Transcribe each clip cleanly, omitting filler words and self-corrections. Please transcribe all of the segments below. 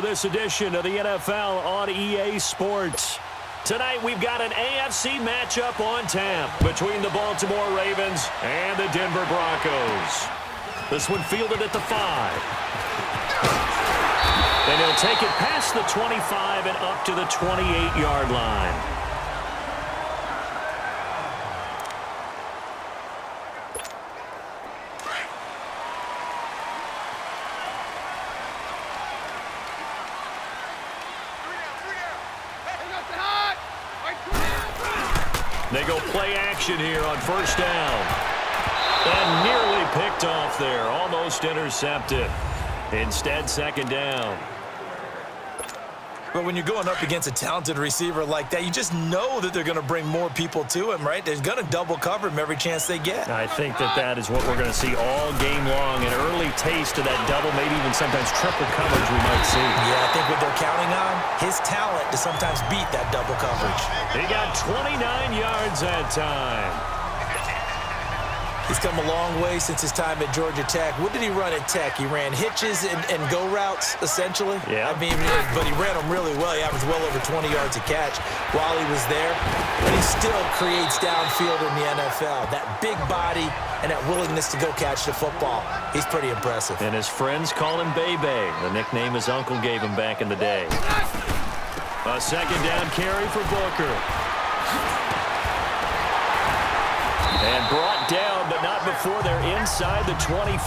this edition of the NFL on EA Sports. Tonight we've got an AFC matchup on tap between the Baltimore Ravens and the Denver Broncos. This one fielded at the 5. And he'll take it past the 25 and up to the 28-yard line. They go play action here on first down. And nearly picked off there. Almost intercepted. Instead, second down. But when you're going up against a talented receiver like that, you just know that they're going to bring more people to him, right? They're going to double cover him every chance they get. I think that is what we're going to see all game long. An early taste of that double, maybe even sometimes triple coverage we might see. Yeah, I think what they're counting on, his talent to sometimes beat that double coverage. He got 29 yards that time. He's come a long way since his time at Georgia Tech. What did he run at Tech? He ran hitches and go routes, essentially. Yeah. I mean, but he ran them really well. He averaged well over 20 yards a catch while he was there. But he still creates downfield in the NFL. That big body and that willingness to go catch the football. He's pretty impressive. And his friends call him Bebe, the nickname his uncle gave him back in the day. A second down carry for Booker. And brought down, but not before they're inside the 25.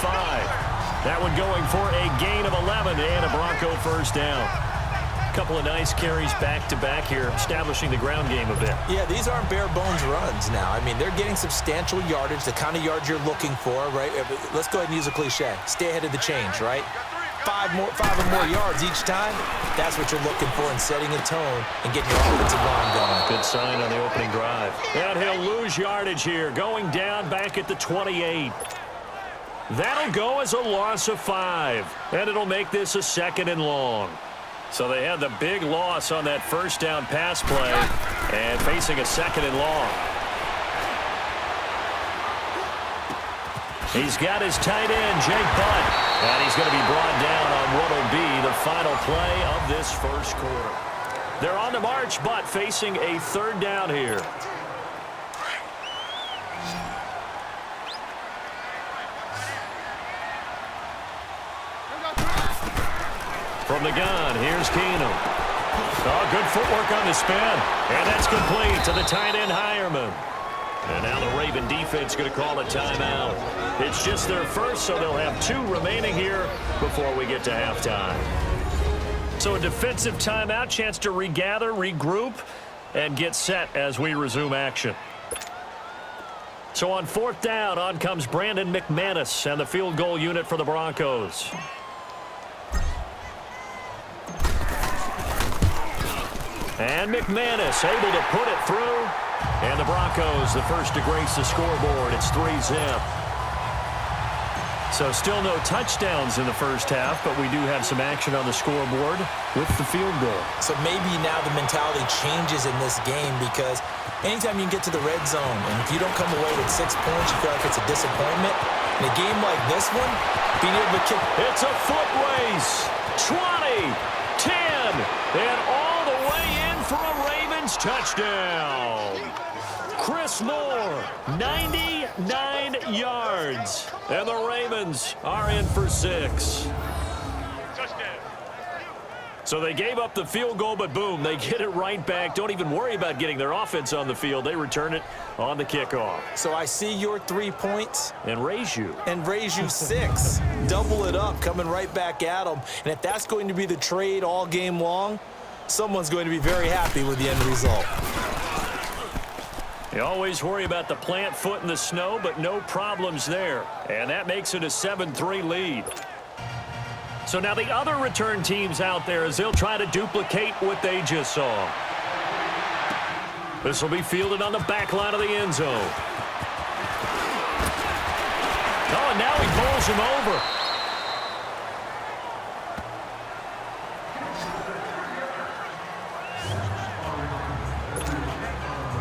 That one going for a gain of 11 and a Bronco first down. A couple of nice carries back-to-back here, establishing the ground game a bit. Yeah, these aren't bare-bones runs now. I mean, they're getting substantial yardage, the kind of yards you're looking for, right? Let's go ahead and use a cliche. Stay ahead of the change, right? Five or more yards each time, that's what you're looking for in setting a tone and getting your offensive line going. Good sign on the opening drive. And he'll lose yardage here, going down back at the 28. That'll go as a loss of 5, and it'll make this a second and long. So they had the big loss on that first down pass play and facing a second and long. He's got his tight end, Jake Butt. And he's going to be brought down on what will be the final play of this first quarter. They're on the march, Butt facing a third down here. From the gun, here's Keenum. Oh, good footwork on the spin. And that's complete to the tight end, Hireman. And now the Raven defense going to call a timeout. It's just their first, so they'll have 2 remaining here before we get to halftime. So a defensive timeout, chance to regather, regroup, and get set as we resume action. So on fourth down, on comes Brandon McManus and the field goal unit for the Broncos. And McManus able to put it through. And the Broncos, the first to grace the scoreboard. It's 3-zip. So still no touchdowns in the first half, but we do have some action on the scoreboard with the field goal. So maybe now the mentality changes in this game because anytime you can get to the red zone, and if you don't come away with 6 points, you feel like it's a disappointment. In a game like this one, being able to kick. It's a foot race. 20, 10, and all the way in for a Ravens touchdown. Chris Moore, 99 yards. And the Ravens are in for 6. So they gave up the field goal, but boom, they get it right back. Don't even worry about getting their offense on the field. They return it on the kickoff. So I see your 3 points. And raise you. And raise you 6. Double it up, coming right back at them. And if that's going to be the trade all game long, someone's going to be very happy with the end result. You always worry about the plant foot in the snow, but no problems there. And that makes it a 7-3 lead. So now the other return teams out there as they'll try to duplicate what they just saw. This will be fielded on the back line of the end zone. Oh, and now he bowls him over.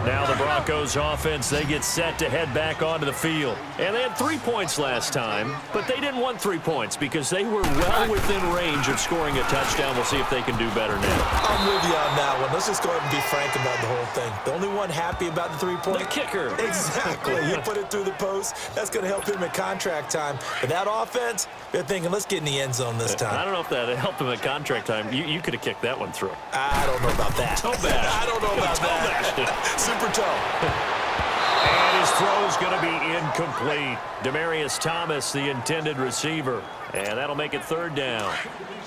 Now the Broncos offense, they get set to head back onto the field. And they had 3 points last time, but they didn't want 3 points because they were well within range of scoring a touchdown. We'll see if they can do better now. I'm with you on that one. Let's just go ahead and be frank about the whole thing. The only one happy about the 3-point? The kicker. Exactly. You put it through the post. That's going to help him at contract time. But that offense, they're thinking, let's get in the end zone this time. I don't know if that helped him at contract time. You could have kicked that one through. I don't know about that. Toe bash. I don't know about that. Super toe. And his throw is going to be incomplete. Demaryius Thomas, the intended receiver. And that'll make it 3rd down.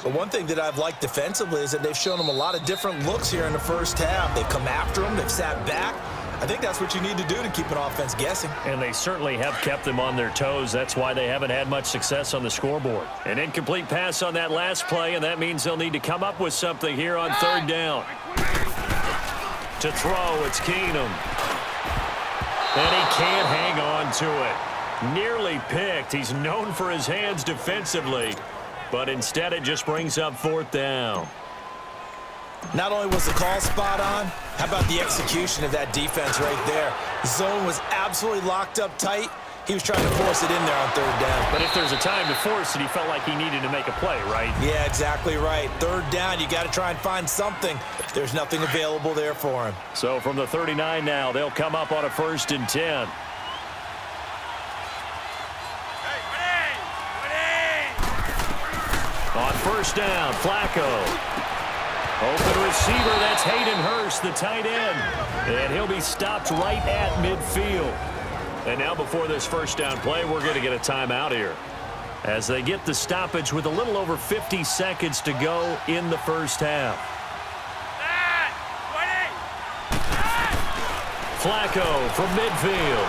But one thing that I've liked defensively is that they've shown him a lot of different looks here in the first half. They've come after him. They've sat back. I think that's what you need to do to keep an offense guessing. And they certainly have kept them on their toes. That's why they haven't had much success on the scoreboard. An incomplete pass on that last play, and that means they'll need to come up with something here on 3rd down. To throw, it's Keenum. And he can't hang on to it. Nearly picked. He's known for his hands defensively, but instead it just brings up 4th down. Not only was the call spot on, how about the execution of that defense right there? The zone was absolutely locked up tight. He was trying to force it in there on 3rd down. But if there's a time to force it, he felt like he needed to make a play, right? Yeah, exactly right. 3rd down, you got to try and find something. There's nothing available there for him. So from the 39 now, they'll come up on a 1st and 10. On 1st down, Flacco. Open receiver, that's Hayden Hurst, the tight end. And he'll be stopped right at midfield. And now before this 1st down play, we're going to get a timeout here, as they get the stoppage with a little over 50 seconds to go in the first half. Flacco from midfield.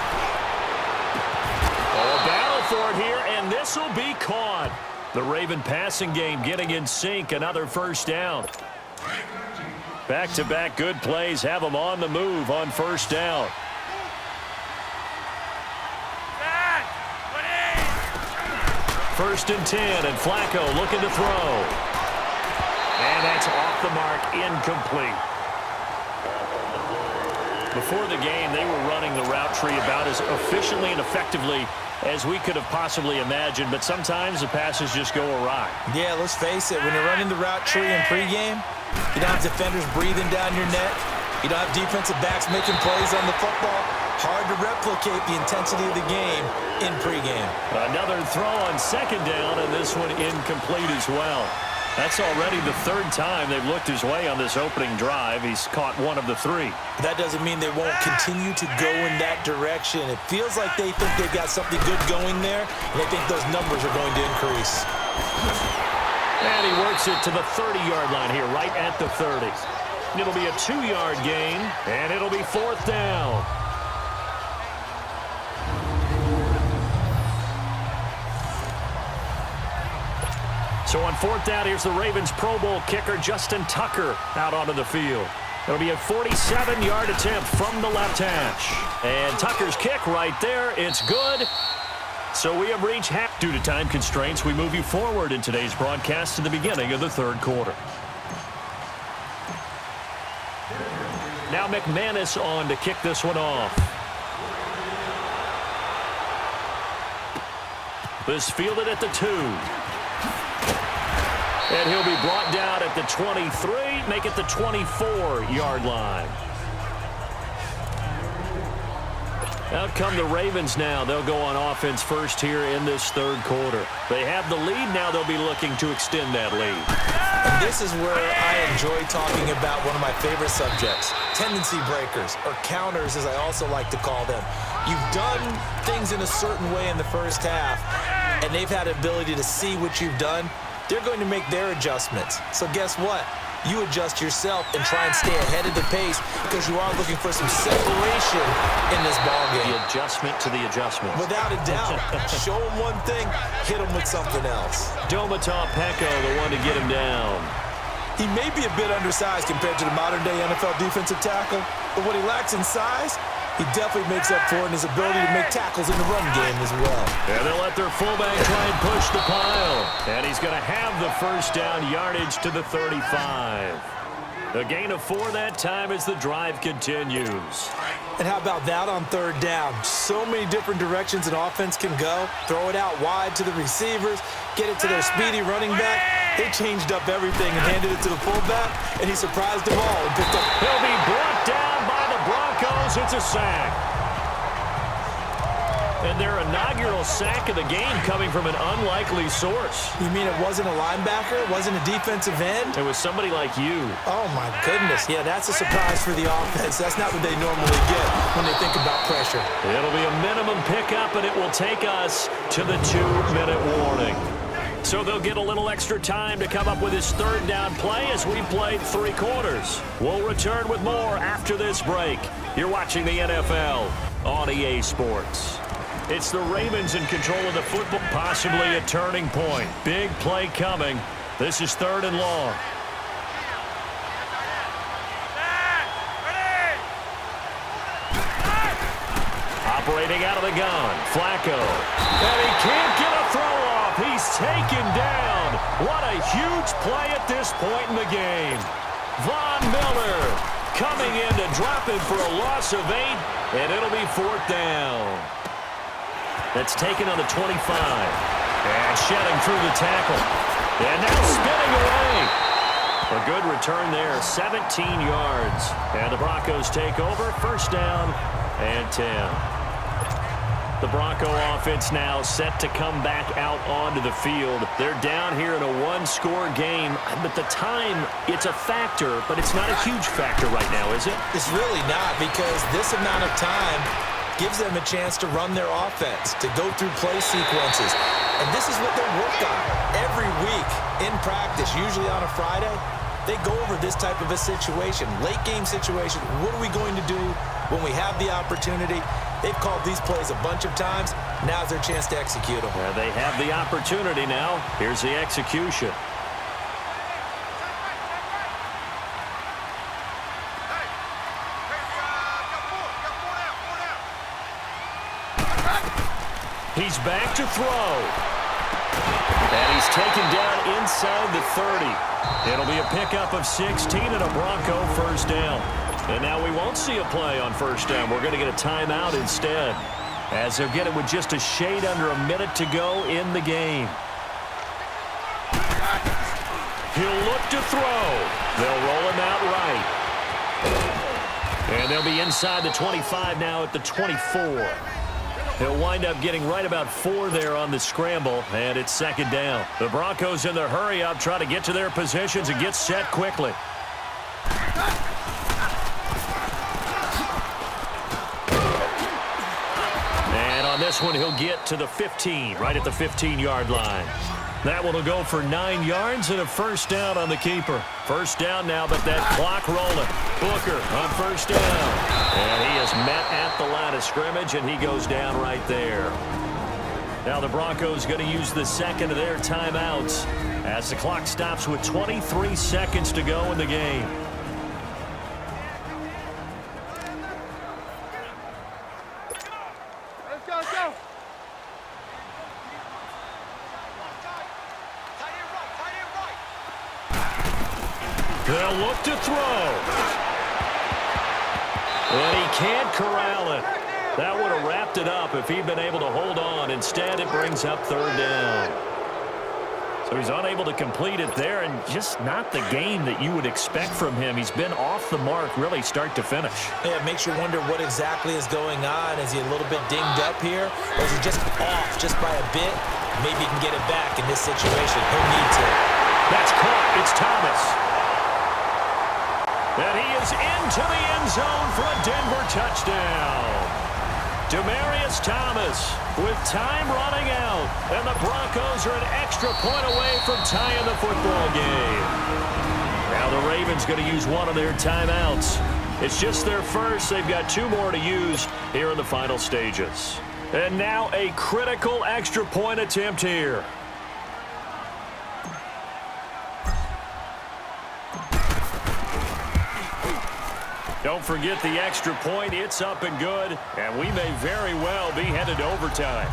Oh, a battle for it here, and this will be caught. The Raven passing game getting in sync, another 1st down. Back-to-back good plays have them on the move on 1st down. First and 10, and Flacco looking to throw. And that's off the mark, incomplete. Before the game, they were running the route tree about as efficiently and effectively as we could have possibly imagined, but sometimes the passes just go awry. Yeah, let's face it, when you're running the route tree in pregame, you don't have defenders breathing down your neck. You don't have defensive backs making plays on the football. Hard to replicate the intensity of the game in pregame. Another throw on 2nd down, and this one incomplete as well. That's already the 3rd time they've looked his way on this opening drive. He's caught 1 of the 3. That doesn't mean they won't continue to go in that direction. It feels like they think they've got something good going there, and they think those numbers are going to increase. And he works it to the 30-yard line here, right at the 30. It'll be a 2-yard gain, and it'll be 4th down. So on 4th down, here's the Ravens Pro Bowl kicker, Justin Tucker, out onto the field. It'll be a 47-yard attempt from the left hash. And Tucker's kick right there. It's good. So we have reached half. Due to time constraints, we move you forward in today's broadcast to the beginning of the 3rd quarter. Now McManus on to kick this one off. This fielded at the 2. And he'll be brought down at the 23, make it the 24-yard line. Out come the Ravens now. They'll go on offense first here in this 3rd quarter. They have the lead. Now they'll be looking to extend that lead. And this is where I enjoy talking about one of my favorite subjects, tendency breakers, or counters as I also like to call them. You've done things in a certain way in the first half, and they've had the ability to see what you've done. They're going to make their adjustments. So guess what? You adjust yourself and try and stay ahead of the pace because you are looking for some separation in this ballgame. The adjustment to the adjustment. Without a doubt. Show them one thing, hit them with something else. Domata Peko, the one to get him down. He may be a bit undersized compared to the modern-day NFL defensive tackle, but what he lacks in size, he definitely makes up for it in his ability to make tackles in the run game as well. And they'll let their fullback try and push the pile. And he's going to have the 1st down, yardage to the 35. A gain of 4 that time as the drive continues. And how about that on third down? So many different directions an offense can go. Throw it out wide to the receivers, get it to their speedy running back. They changed up everything and handed it to the fullback, and he surprised them all and picked up. He'll be brought down by the Broncos. It's a sack. And their inaugural sack of the game coming from an unlikely source. You mean it wasn't a linebacker? It wasn't a defensive end? It was somebody like you. Oh, my goodness. Yeah, that's a surprise for the offense. That's not what they normally get when they think about pressure. It'll be a minimum pickup, and it will take us to the 2-minute warning. So they'll get a little extra time to come up with his third down play as we played 3 quarters. We'll return with more after this break. You're watching the NFL on EA Sports. It's the Ravens in control of the football, possibly a turning point. Big play coming. This is 3rd and long. Operating out of the gun, Flacco. And he can't get a throw off. He's taken down. What a huge play at this point in the game. Von Miller coming in to drop him for a loss of 8, and it'll be 4th down. That's taken on the 25. And shedding through the tackle. And now spinning away. A good return there, 17 yards. And the Broncos take over, 1st down and 10. The Bronco offense now set to come back out onto the field. They're down here in a 1-score game. But the time, it's a factor, but it's not a huge factor right now, is it? It's really not, because this amount of time gives them a chance to run their offense, to go through play sequences. And this is what they work on every week in practice, usually on a Friday. They go over this type of a situation, late game situation. What are we going to do when we have the opportunity? They've called these plays a bunch of times. Now's their chance to execute them. Yeah, they have the opportunity now. Here's the execution. He's back to throw. And he's taken down inside the 30. It'll be a pickup of 16 and a Bronco 1st down. And now we won't see a play on 1st down. We're going to get a timeout instead, as they'll get it with just a shade under a minute to go in the game. He'll look to throw. They'll roll him out right. And they'll be inside the 25 now at the 24. He'll wind up getting right about 4 there on the scramble, and it's 2nd down. The Broncos in the hurry-up try to get to their positions and get set quickly. And on this one, he'll get to the 15, right at the 15-yard line. That one will go for 9 yards and a 1st down on the keeper. 1st down now, but that clock rolling. Booker on 1st down. And he is met at the line of scrimmage, and he goes down right there. Now the Broncos going to use the 2nd of their timeouts as the clock stops with 23 seconds to go in the game. Let's go. They'll look to throw. And he can't corral it. That would have wrapped it up if he'd been able to hold on. Instead, it brings up 3rd down. So he's unable to complete it there, and just not the game that you would expect from him. He's been off the mark really start to finish. Yeah, it makes you wonder what exactly is going on. Is he a little bit dinged up here, or is he just off just by a bit? Maybe he can get it back in this situation. He'll need to. That's caught. It's Thomas. And he is into the end zone for a Denver touchdown. Demaryius Thomas with time running out. And the Broncos are an extra point away from tying the football game. Now the Ravens going to use one of their timeouts. It's just their first. They've got 2 more to use here in the final stages. And now a critical extra point attempt here. Don't forget the extra point. It's up and good, and we may very well be headed to overtime.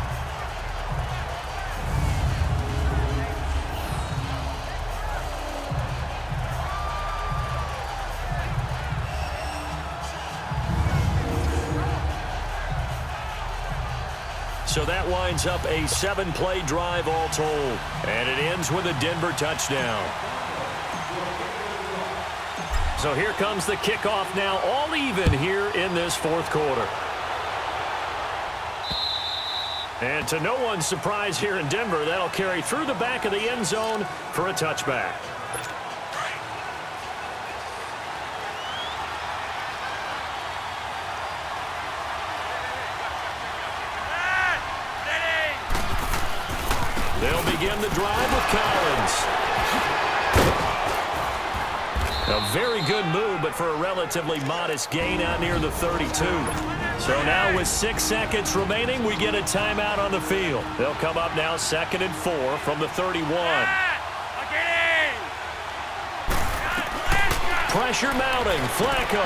So that winds up a 7-play drive all told. And it ends with a Denver touchdown. So here comes the kickoff now, all even here in this fourth quarter. And to no one's surprise here in Denver, that'll carry through the back of the end zone for a touchback. They'll begin the drive with Collins. A very good move, but for a relatively modest gain out near the 32. So now with 6 seconds remaining, we get a timeout on the field. They'll come up now 2nd and 4 from the 31. Pressure mounting. Flacco.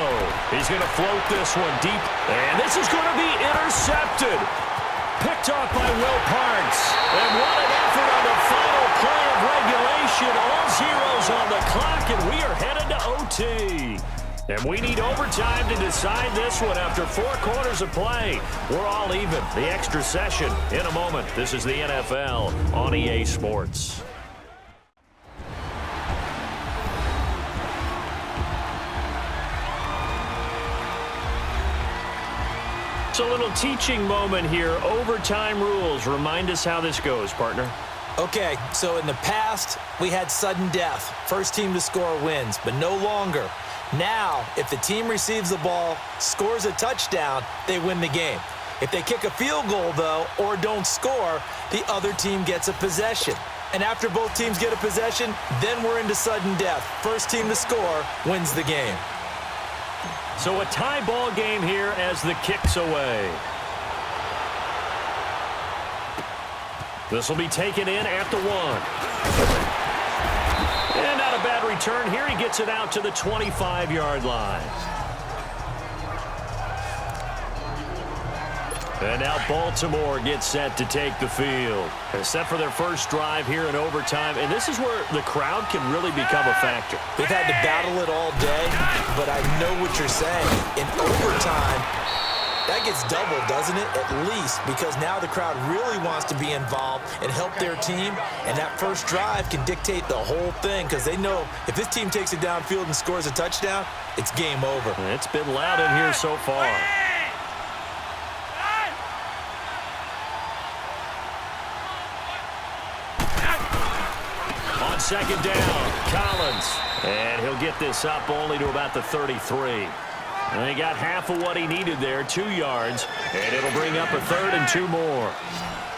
He's going to float this one deep. And this is going to be intercepted. Picked off by Will Parks. And what an effort on the final play of regulation. All zeros on the clock, and we are headed to OT. And we need overtime to decide this one after 4 quarters of play. We're all even. The extra session in a moment. This is the NFL on EA Sports. It's a little teaching moment here. Overtime rules. Remind us how this goes, partner. Okay, so in the past, we had sudden death. First team to score wins, but no longer. Now, if the team receives the ball, scores a touchdown, they win the game. If they kick a field goal, though, or don't score, the other team gets a possession. And after both teams get a possession, then we're into sudden death. First team to score wins the game. So a tie ball game here as the kick's away. This will be taken in at the 1. And not a bad return here. He gets it out to the 25-yard line. And now Baltimore gets set to take the field. They're set for their first drive here in overtime. And this is where the crowd can really become a factor. They've had to battle it all day, but I know what you're saying. In overtime, that gets doubled, doesn't it? At least, because now the crowd really wants to be involved and help their team. And that first drive can dictate the whole thing because they know if this team takes it downfield and scores a touchdown, it's game over. And it's been loud in here so far. On second down, Collins. And he'll get this up only to about the 33. And he got half of what he needed there, 2 yards, and it'll bring up a 3rd and 2 more.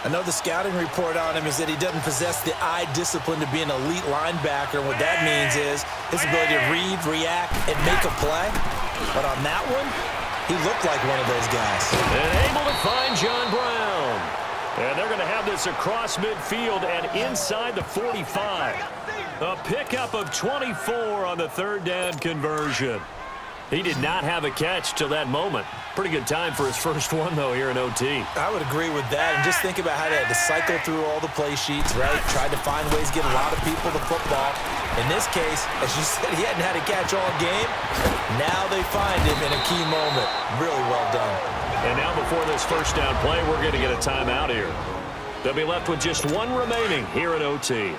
I know the scouting report on him is that he doesn't possess the eye discipline to be an elite linebacker. What that means is his ability to read, react, and make a play. But on that one, he looked like one of those guys. And able to find John Brown. And they're going to have this across midfield and inside the 45. A pickup of 24 on the 3rd down conversion. He did not have a catch till that moment. Pretty good time for his first one, though, here in OT. I would agree with that. And just think about how they had to cycle through all the play sheets, right? Tried to find ways to get a lot of people the football. In this case, as you said, he hadn't had a catch all game. Now they find him in a key moment. Really well done. And now before this first down play, we're going to get a timeout here. They'll be left with just one remaining here in OT.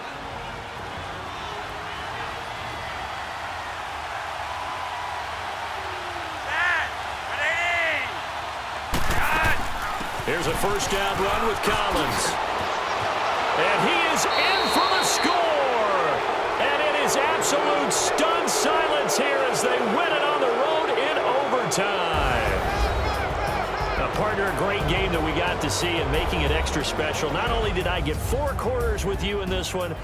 Here's a first down run with Collins. And he is in for the score. And it is absolute stunned silence here as they win it on the road in overtime. Partner, a great game that we got to see and making it extra special. Not only did I get 4 quarters with you in this one,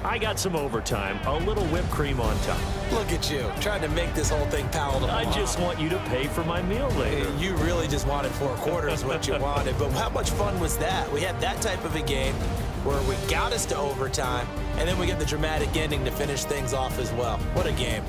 I got some overtime, a little whipped cream on top. Look at you, trying to make this whole thing palatable. I just want you to pay for my meal later. You really just wanted 4 quarters what you wanted, but how much fun was that? We had that type of a game where we got us to overtime, and then we get the dramatic ending to finish things off as well. What a game.